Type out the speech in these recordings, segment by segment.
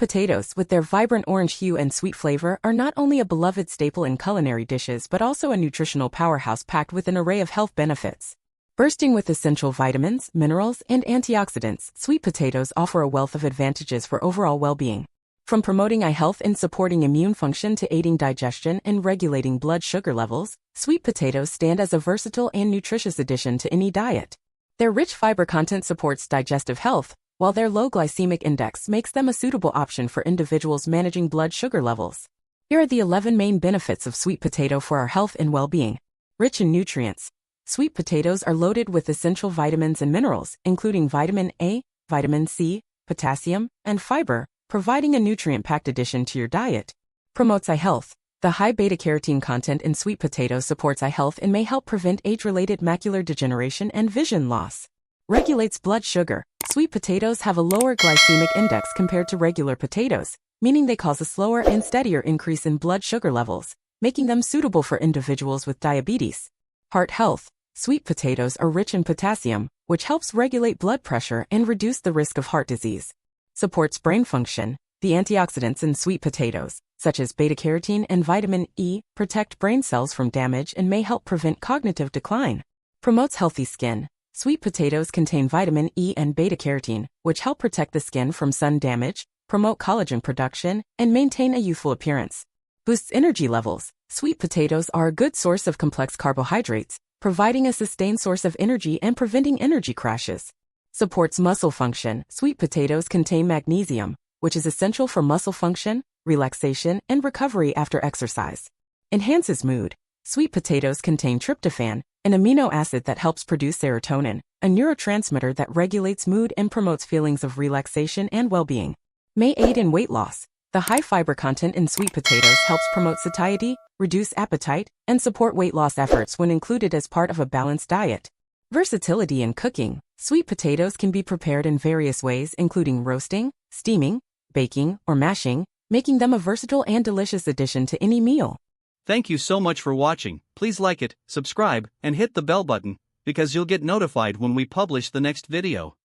potatoes, with their vibrant orange hue and sweet flavor, are not only a beloved staple in culinary dishes but also a nutritional powerhouse packed with an array of health benefits. Bursting with essential vitamins, minerals, and antioxidants, sweet potatoes offer a wealth of advantages for overall well-being. From promoting eye health and supporting immune function to aiding digestion and regulating blood sugar levels, sweet potatoes stand as a versatile and nutritious addition to any diet. Their rich fiber content supports digestive health, while their low glycemic index makes them a suitable option for individuals managing blood sugar levels. Here are the 11 main benefits of sweet potato for our health and well-being. Rich in nutrients. Sweet potatoes are loaded with essential vitamins and minerals, including vitamin A, vitamin C, potassium, and fiber, providing a nutrient-packed addition to your diet. Promotes eye health. The high beta-carotene content in sweet potatoes supports eye health and may help prevent age-related macular degeneration and vision loss. Regulates blood sugar. Sweet potatoes have a lower glycemic index compared to regular potatoes, meaning they cause a slower and steadier increase in blood sugar levels, making them suitable for individuals with diabetes. Heart health. Sweet potatoes are rich in potassium, which helps regulate blood pressure and reduce the risk of heart disease. Supports brain function. The antioxidants in sweet potatoes, such as beta-carotene and vitamin E, protect brain cells from damage and may help prevent cognitive decline. Promotes healthy skin. Sweet potatoes contain vitamin E and beta-carotene, which help protect the skin from sun damage, promote collagen production, and maintain a youthful appearance. Boosts energy levels. Sweet potatoes are a good source of complex carbohydrates, providing a sustained source of energy and preventing energy crashes. Supports muscle function. Sweet potatoes contain magnesium, which is essential for muscle function, relaxation, and recovery after exercise. Enhances mood. Sweet potatoes contain tryptophan, an amino acid that helps produce serotonin, a neurotransmitter that regulates mood and promotes feelings of relaxation and well-being. May aid in weight loss. The high fiber content in sweet potatoes helps promote satiety, reduce appetite, and support weight loss efforts when included as part of a balanced diet. Versatility in cooking. Sweet potatoes can be prepared in various ways, including roasting, steaming, baking, or mashing, making them a versatile and delicious addition to any meal. Thank you so much for watching. Please like it, subscribe, and hit the bell button, because you'll get notified when we publish the next video.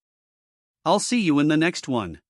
I'll see you in the next one.